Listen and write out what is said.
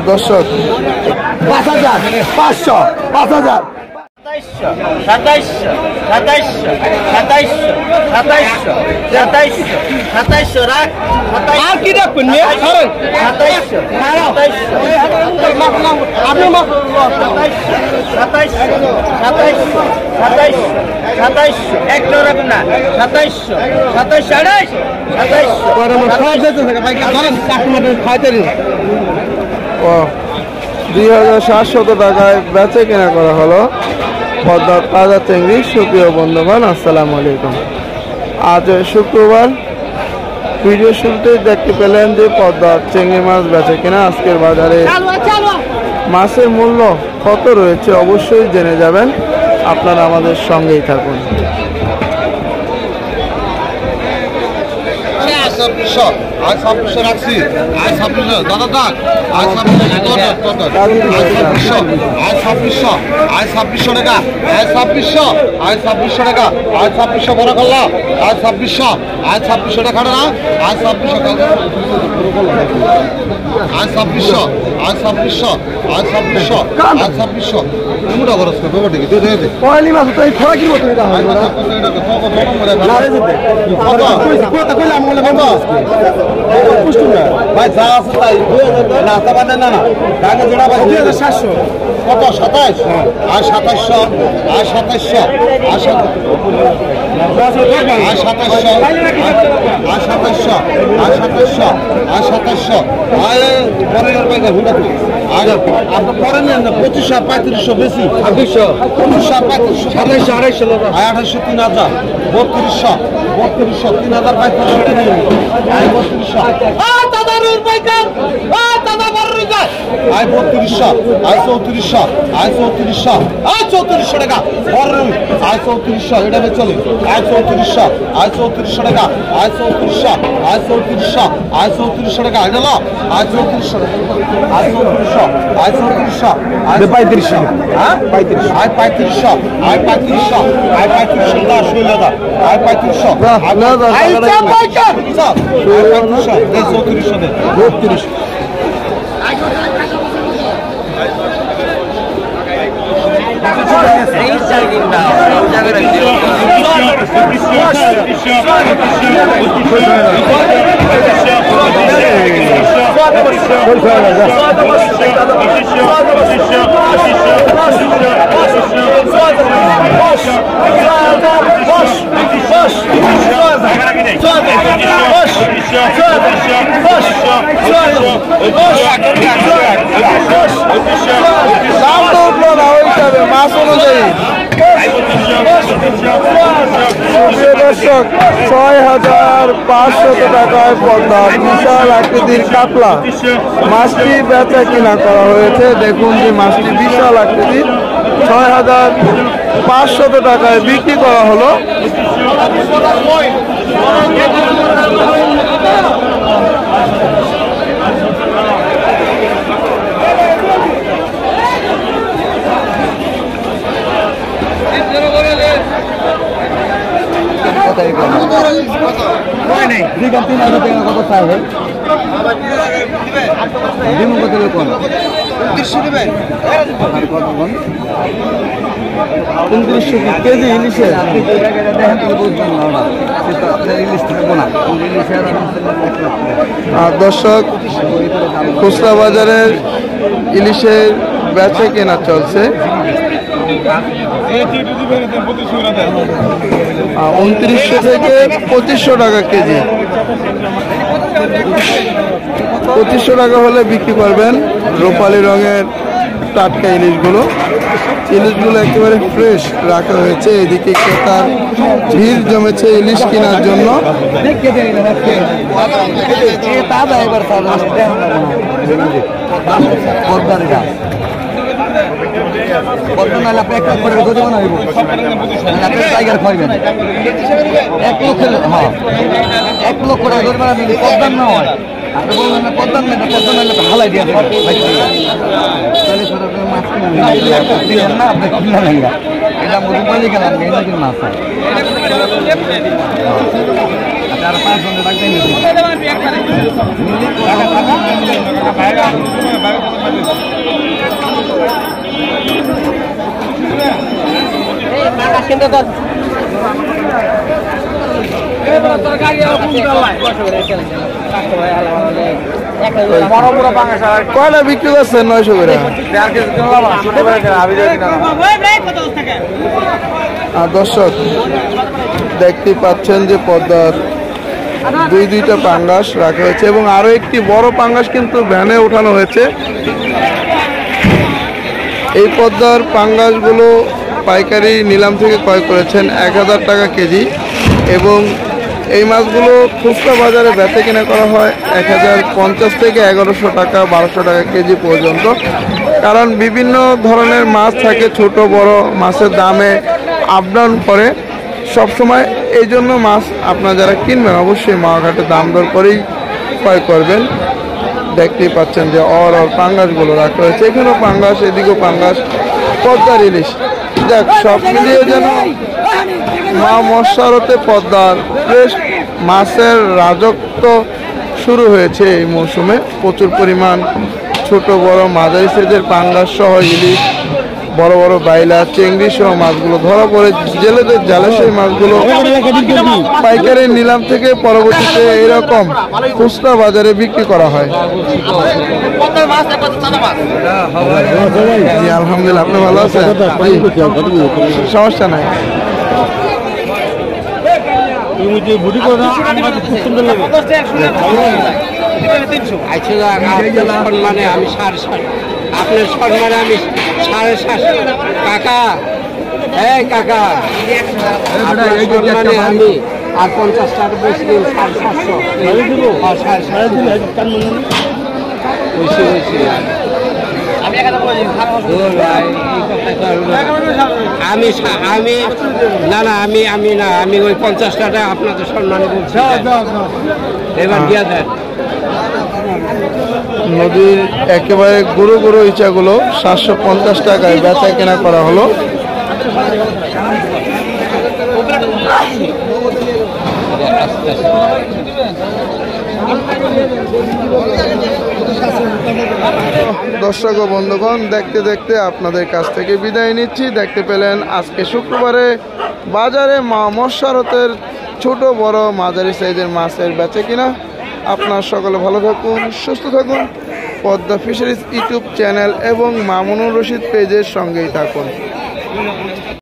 দর্শক 5,000 500 5,000 আর কি রাখবেন ও 2,700 টাকায় বেচে কেনা করা হলো পদ্মার তাজা চিংড়ি। সুপ্রিয় বন্ধুগণ, আসসালামু আলাইকুম। আজ শুক্রবার। ভিডিও শুরুতেই দেখতে পেলেন যে পদ্মার চিংড়ি মাছ বেচে কিনা। আজকের বাজারে মাছের মূল্য কত রয়েছে অবশ্যই জেনে যাবেন, আপনারা আমাদের সঙ্গেই থাকুন। आज 2600 রাখছি, आज 2600 দাদা आज 2600 आज 2600 आज 2600 টাকা, आज 2600 आज 2600 টাকা, आज 2600 বড় করলা, आज 2600 आज 2600 টাকা না, आज 2600 आज 2600 आज 2600 आज 2600 आज 2600 মোটা খরচ করব ঠিক আছে দে দে পয়লি মাছ তো এই খরা কি মত এটা হয় না কত কইলাম বলে বন্ধ পুষ্টি না ভাই যা আছে তাই 2000 না তা বাদ না না টাকা জোড়া ভাই 2700 কত 27 আর 2700 আর 2700 আর 2700 আর 2700 আর 2700 আর 2700 আর 2700 আরে পরে ভাই হুডা আর আপনি পরে নেন না 2500 3500 বেশি 2500 2500 3500 2800 2800 3000 3200 3000 3500 আই 3200 আ দাদার পাইকার আ দাদা বড় রিজার্ভ আই 3200 আই 3400 আই 3400 আই 3400 টাকা বড় আই 3400 এটা চলে আই 3400 আই 3400 টাকা আই 3400 আই 3400 আই 3400 টাকা এটা লো আই 3400 আই 3400 আই 3400 আই 3500 হ্যাঁ 3500 আই 3500 আই 3500 আই 3500 দা শুইলা দা আই 3500 আই চা পাইকার সব 3500 দে 3400 দে 3200 মাছ অনুযায়ী 6,500 টাকায় পদ্মা বিশাল আকৃতির কাতলা মাছটি বেচা কিনা করা হয়েছে। দেখুন যে মাছটি বিশাল আকৃতির 6,500 টাকায় বিক্রি করা হলো। কেজি ইলিশের দর্শক, খুচরা বাজারের ইলিশের বেচে কেনা চলছে। 2900 থেকে 2500 টাকা কেজি। 2500 টাকা হলে বিক্রি করবেন রূপালী রঙের টাটকা ইলিশগুলো। ইলিশগুলো একেবারে ফ্রেশ রাখা হয়েছে। এদিকে ক্রেতার ভিড় জমেছে ইলিশ কেনার জন্য। কত নাহলে আপনি 1 লাখ করে গদি বানা হইব আপনি টাইগার খাইবেন 1 লক্ষ হ্যাঁ 1 লক্ষ করে গদি বানা দিলে পদ্মান না হয় আপনি বলবেন না পদ্মান না পদ্মান নাহলে হালাই দিয়ে দেবেন তাহলে স্যার আপনি মাছ কিনেন না আপনি কিনা লেঙ্গা এটা মধুপালি গেলাম এই নদীর মাছ আর 5 ঘন্টা লাগবে কয়টা বিক্রি করছেন 900 করে? দর্শক দেখতে পাচ্ছেন যে পদ্মার দুইটা পাঙ্গাস রাখা হয়েছে এবং আরো একটি বড় পাঙ্গাস কিন্তু ভ্যানে উঠানো হয়েছে। এই পদ্মার পাঙ্গাসগুলো পাইকারি নিলাম থেকে ক্রয় করেছেন 1000 টাকা কেজি এবং এই মাছগুলো খুচরা বাজারে বেচা কেনা করা হয় 1050 থেকে 1100 টাকা 1200 টাকা কেজি পর্যন্ত। কারণ বিভিন্ন ধরনের মাছ থাকে, ছোট বড় মাছের দামে আপ ডাউন করে সবসময়। এই জন্য মাছ আপনারা যারা কিনবেন অবশ্যই মাওঘাটে দাম দর করেই ক্রয় করবেন। দেখতেই পাচ্ছেন যে অর পাঙ্গাসগুলো রাখা হয়েছে, এখানেও পাঙ্গাস, এদিকেও পাঙ্গাস, পদ্মার ইলিশ। দেখ সব মিলিয়ে যেন মা মৎস্যারতে পদ্মার ফ্রেশ মাছের রাজত্ব শুরু হয়েছে এই মৌসুমে। প্রচুর পরিমাণ ছোট বড় মাঝারি সাইজের পাঙ্গাস সহ ইলিশ, বড় বড় বাইলা, চিংড়ি সহ মাছগুলো ধরা পড়ে জেলেদের জালে। সেই মাছগুলো পাইকারি নিলাম থেকে পরবর্তীতে এরকম খুচরা বাজারে বিক্রি করা হয়। জি আলহামদুলিল্লাহ, আপনি ভালো আছেন? সমস্যা নাই। সম্মানে আমি 7.5, আপনার সম্মানে আমি 7.5 কাকা। এই কাকা আপনার সম্মানে আমি আর 50 টাকা বেশি 750 আমি না না আমি ওই 50 টাকা আপনাদের সম্মানে বলছি। এবার দিয়া দেন। নদীর একেবারে গুঁড়ো গুঁড়ো ইচাগুলো 750 টাকায় বেচা কেনা করা হলো। দর্শক ও বন্ধুগণ, দেখতে দেখতে আপনাদের কাছ থেকে বিদায় নিচ্ছি। দেখতে পেলেন আজকে শুক্রবারে বাজারে মা মৎস্যারতের ছোট বড় মাঝারি সাইজের মাছের বেচে কিনা। আপনার সকলে ভালো থাকুন, সুস্থ থাকুন। পদ্মা ফিশারিজ ইউটিউব চ্যানেল এবং মামুনুর রশিদ পেজের সঙ্গেই থাকুন।